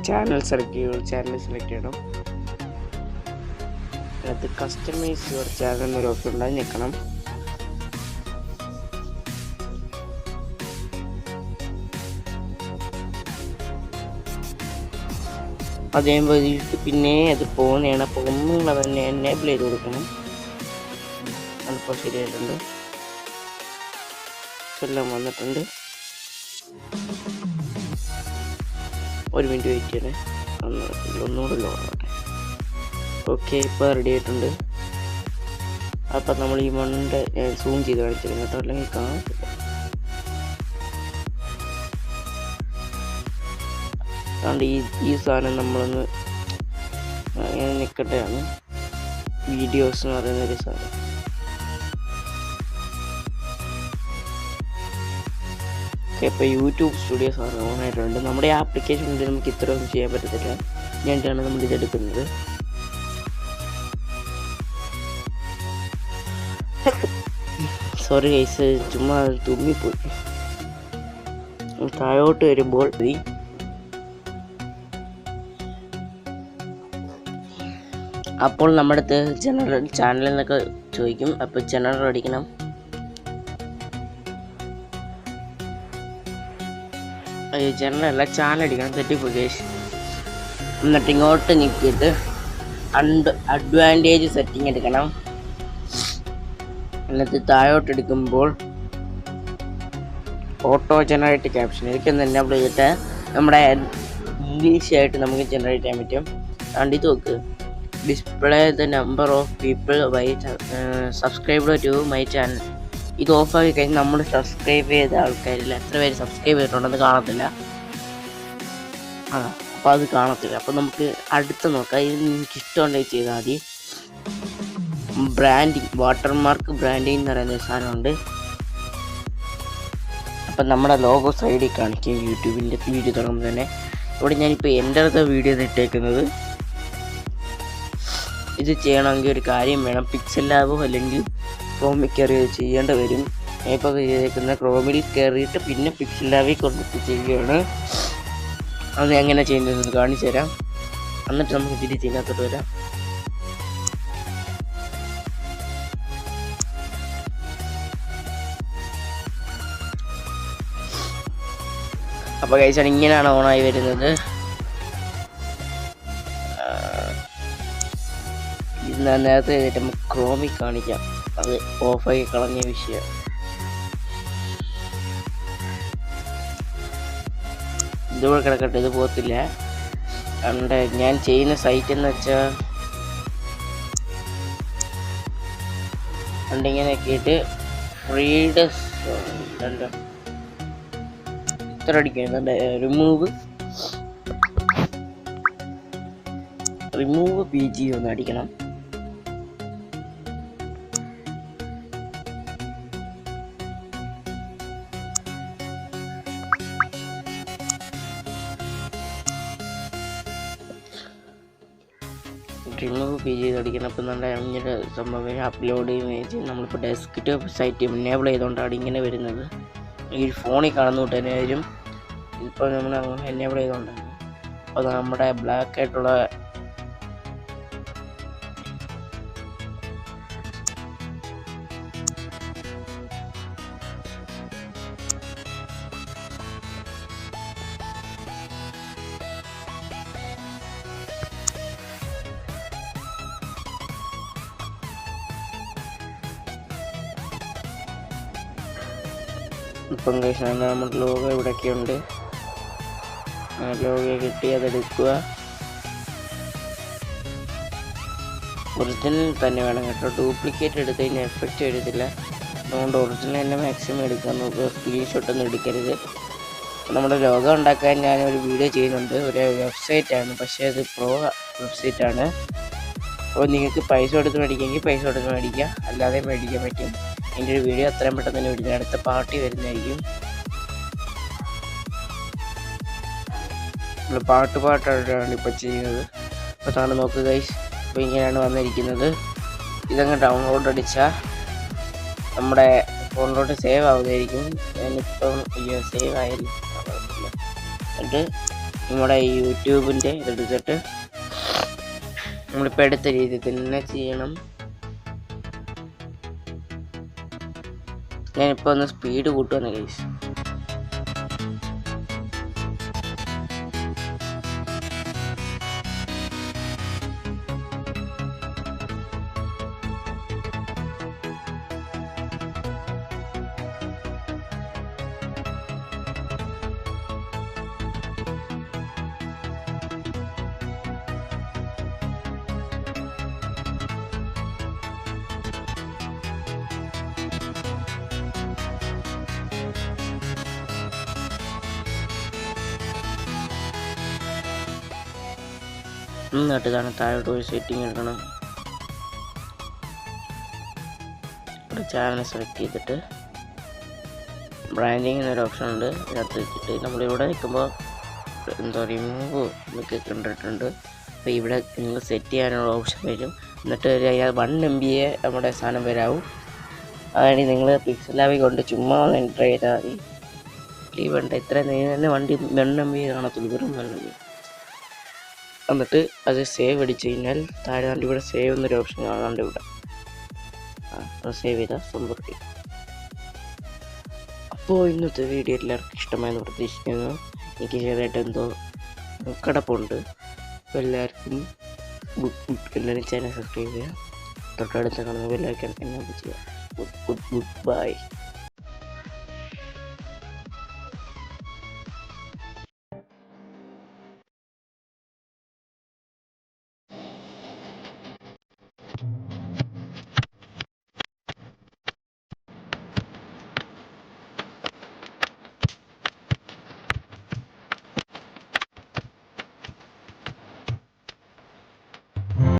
Channel select ചെയ്യണം. അത് customise your channel എന്നൊരു ഓപ്ഷൻ ഉണ്ടായി നിൽക്കണം. അതേപോലെ പിന്നെ അത് പോകുന്നതാണ്. അപ്പോൾ ഒന്നും തന്നെ എനേബിൾ ചെയ്ത് കൊടുക്കണം. അതിപ്പോൾ ശരിയായിട്ടുണ്ട്, എല്ലാം വന്നിട്ടുണ്ട്. ഒരു മിനിറ്റ് വെയിറ്റ് ചെയ്യണേ, ഒന്നുകൂടെ ലോഡാവട്ടെ. ഓക്കെ, ഇപ്പോൾ റെഡി ആയിട്ടുണ്ട്. അപ്പം നമ്മൾ ഈ മണ്ണിൻ്റെ സൂം ചെയ്ത് കാണിച്ചിരുന്നു കേട്ടോ, അല്ലെങ്കിൽ കാണത്തില്ല. അതുകൊണ്ട് ഈ സാധനം നമ്മളൊന്ന് അങ്ങനെ നിൽക്കട്ടെയാണ് വീഡിയോസ് എന്ന് പറയുന്നൊരു സാധനം. ഇപ്പോൾ യൂട്യൂബ് സ്റ്റുഡിയോ സാധനം ഓണായിട്ടുണ്ട്. നമ്മുടെ ആപ്ലിക്കേഷനിൽ നമുക്ക് ഇത്രയൊന്നും ചെയ്യാൻ പറ്റത്തില്ല. ഞാനാണ് നമ്മൾ ഇതെടുക്കുന്നത്. സോറി ഗൈസ്, ചുമ്മാ തുമ്മിപ്പോയി. താഴോട്ട് വരുമ്പോൾ അപ്പോൾ നമ്മുടെ അടുത്ത് ജനറൽ ചാനൽ എന്നൊക്കെ ചോദിക്കും. അപ്പോൾ ജനറൽ അടിക്കണം. ജനറലല്ല, ചാനൽ അടിക്കണം. തെറ്റിപ്പോയി ഗൈസ്. എന്നിട്ട് ഇങ്ങോട്ട് നീക്കിയിട്ട് അഡ്വാൻറ്റേജ് സെറ്റിംഗ് എടുക്കണം. എന്നിട്ട് താഴോട്ട് എടുക്കുമ്പോൾ ഓട്ടോ ജനറേറ്റ് ക്യാപ്ഷൻ ഇതൊക്കെ എനേബിൾ ചെയ്തിട്ട് നമ്മുടെ ഇംഗ്ലീഷായിട്ട് നമുക്ക് ജനറേറ്റ് ചെയ്യാൻ പറ്റും. അതുകൊണ്ട് ഇത് നോക്ക്, display the number of people subscribe to my channel. ഇത് ഓഫാക്കി കഴിഞ്ഞാൽ നമ്മൾ സബ്സ്ക്രൈബ് ചെയ്ത ആൾക്കാരില്ല എത്ര പേര് സബ്സ്ക്രൈബ് ചെയ്തിട്ടുണ്ടെന്ന് കാണത്തില്ല. അപ്പോൾ അത് കാണത്തില്ല. അപ്പോൾ നമുക്ക് അടുത്ത് നോക്കാം. ഇത് നിങ്ങൾക്ക് ഇഷ്ടമുണ്ടെങ്കിൽ ചെയ്താൽ മതി. ബ്രാൻഡിങ്, വാട്ടർമാർക്ക് ബ്രാൻഡിങ് എന്ന് പറയുന്ന സാധനമുണ്ട്. അപ്പം നമ്മുടെ ലോഗോ സൈഡിൽ കാണിക്കും യൂട്യൂബിൻ്റെ വീഡിയോ തുടങ്ങുമ്പോൾ തന്നെ. ഇവിടെ ഞാനിപ്പോൾ എൻ്റെ അടുത്ത വീഡിയോ ഇട്ടേക്കുന്നത്. ഇത് ചെയ്യണമെങ്കിൽ ഒരു കാര്യം വേണം, പിക്സൽ ലാബോ അല്ലെങ്കിൽ ക്രോമിൽ കയറി ചെയ്യേണ്ടി വരും. ഇപ്പോൾ ചെയ്തേക്കുന്ന ക്രോമിൽ കയറിയിട്ട് പിന്നെ പിക്സൽ ലാബിൽ കൊണ്ടിട്ട് ചെയ്യുകയാണ്. അത് എങ്ങനെ ചെയ്യുന്നതെന്ന് കാണിച്ചു തരാം. എന്നിട്ട് നമുക്ക് തിരിച്ച് ഇതിനകത്തോട്ട് വരാം. അപ്പോൾ കഴിച്ചാൽ ഇങ്ങനെയാണ് ഓണായി വരുന്നത്. ഇത് നേരത്തെ നമുക്ക് ക്രോമിൽ കാണിക്കാം. അത് ഓഫായി കളഞ്ഞ വിഷയം. ഇതുകൂടെ കിടക്കട്ടെ, ഇത് പോകത്തില്ല. അതുകൊണ്ട് ഞാൻ ചെയ്യുന്ന സൈറ്റ് എന്ന് വെച്ചാൽ ഇങ്ങനെയൊക്കെ ഇട്ട് ഫ്രീഡസ് ഇത്ര അടിക്കുന്നുണ്ട്. റിമൂവ് PG ഒന്ന് അടിക്കണം. റിമൂവ് PG അടിക്കണം. അപ്പം നല്ല ഇങ്ങനെ സംഭവം അപ്ലോഡ് ഇമേജ് നമ്മളിപ്പോൾ ഡെസ്ക്ടോപ്പ് സൈറ്റ് എനേബിൾ ചെയ്തുകൊണ്ടാണ് ഇങ്ങനെ വരുന്നത്. ഈ ഫോണിൽ കാണുന്ന തൊട്ട് തന്നെ വരും. ഇപ്പോൾ നമ്മൾ എനേബിൾ ചെയ്തുകൊണ്ടാണ്. അപ്പോൾ നമ്മുടെ ബ്ലാക്ക് ആയിട്ടുള്ള ഇപ്പം കഴിച്ചാൽ നമ്മുടെ ലോഗോ ഇവിടെയൊക്കെ ഉണ്ട്. ലോഗോ കിട്ടി അതെടുക്കുക. ഒറിജിനൽ തന്നെ വേണം കേട്ടോ. ഡ്യൂപ്ലിക്കേറ്റ് എടുത്ത് കഴിഞ്ഞാൽ എഫക്റ്റ് വരത്തില്ല. അതുകൊണ്ട് ഒറിജിനൽ തന്നെ മാക്സിമം എടുക്കാൻ നോക്കുക. സ്ക്രീൻഷോട്ടൊന്നും എടുക്കരുത്. നമ്മുടെ ലോഗോ ഉണ്ടാക്കാൻ ഞാനൊരു വീഡിയോ ചെയ്യുന്നുണ്ട്. ഒരു വെബ്സൈറ്റാണ്, പക്ഷേ അത് പ്രോ വെബ്സൈറ്റാണ്. അപ്പോൾ നിങ്ങൾക്ക് പൈസ കൊടുത്ത് മേടിക്കുമെങ്കിൽ പൈസ കൊടുത്ത് മേടിക്കുക, അല്ലാതെ മേടിക്കാൻ പറ്റും. എൻ്റെ ഒരു വീഡിയോ അത്രയും പെട്ടെന്ന് തന്നെ വിടുന്നത്. അടുത്ത പാർട്ടി വരുന്നതായിരിക്കും. നമ്മൾ പാട്ടായിട്ടാണ് ഇപ്പോൾ ചെയ്യുന്നത്. അപ്പോൾ താഴെ നോക്കുക ഗൈസ്. അപ്പോൾ ഇങ്ങനെയാണ് വന്നിരിക്കുന്നത്. ഇതങ്ങ് ഡൗൺലോഡ് അടിച്ചാൽ നമ്മുടെ ഫോണിലോട്ട് സേവ് ആവുന്നതായിരിക്കും. ഞാനിപ്പം സേവ് ആയില്ല. എന്നിട്ട് നമ്മുടെ യൂട്യൂബിൻ്റെ ഇതെടുത്തിട്ട് നമ്മളിപ്പോൾ എടുത്ത രീതി തന്നെ ചെയ്യണം. ഞാനിപ്പോൾ ഒന്ന് സ്പീഡ് കൂട്ടുവാണ് ഗൈസ്. എന്നിട്ട് ഇതാണ് താഴോട്ട് പോയി സെറ്റിംഗ് എടുക്കണം. ഇവിടെ ചാനൽ സെലക്ട് ചെയ്തിട്ട് ബ്രാൻഡിങ് എന്നൊരു ഓപ്ഷൻ ഉണ്ട്, ഇതിനകത്ത് വെച്ചിട്ട് നമ്മളിവിടെ നിൽക്കുമ്പോൾ എന്താ റിമൂവ് എന്നൊക്കെ കണ്ടിട്ടുണ്ട്. അപ്പോൾ ഇവിടെ നിങ്ങൾ സെറ്റ് ചെയ്യാനുള്ള ഓപ്ഷൻ വരും. എന്നിട്ട് 1 MB നമ്മുടെ സാധനം വരാവും. അതായത് നിങ്ങൾ പിക്സൽ ലാബിൽ കൊണ്ട് ചുമ്മാ ഒന്ന് എൻ്റർ ചെയ്താൽ മതി. ഈ വേണ്ട ഇത്ര തന്നെ വണ്ടി 1 MB കാണത്തുള്ളൂ, വെറും 1 MB. എന്നിട്ട് അത് സേവ് അടിച്ചു കഴിഞ്ഞാൽ താഴെ കണ്ട് ഇവിടെ സേവ് എന്നൊരു ഓപ്ഷൻ കാണാണ്ട് ഇവിടെ അത് സേവ് ചെയ്താൽ സംഭവിക്കും. അപ്പോൾ ഇന്നത്തെ വീഡിയോ എല്ലാവർക്കും ഇഷ്ടമായെന്ന് പ്രതീക്ഷിക്കുന്നു. എനിക്ക് ചെറുതായിട്ട് എന്തോ കിടപ്പുണ്ട്. അപ്പോൾ എല്ലാവർക്കും എല്ലാവരും ചാനൽ സബ്സ്ക്രൈബ് ചെയ്യുക, തൊട്ടടുത്ത് കാണുന്ന ബെല്ലൈക്കൺ എന്നെ ചെയ്യുക. Good bye.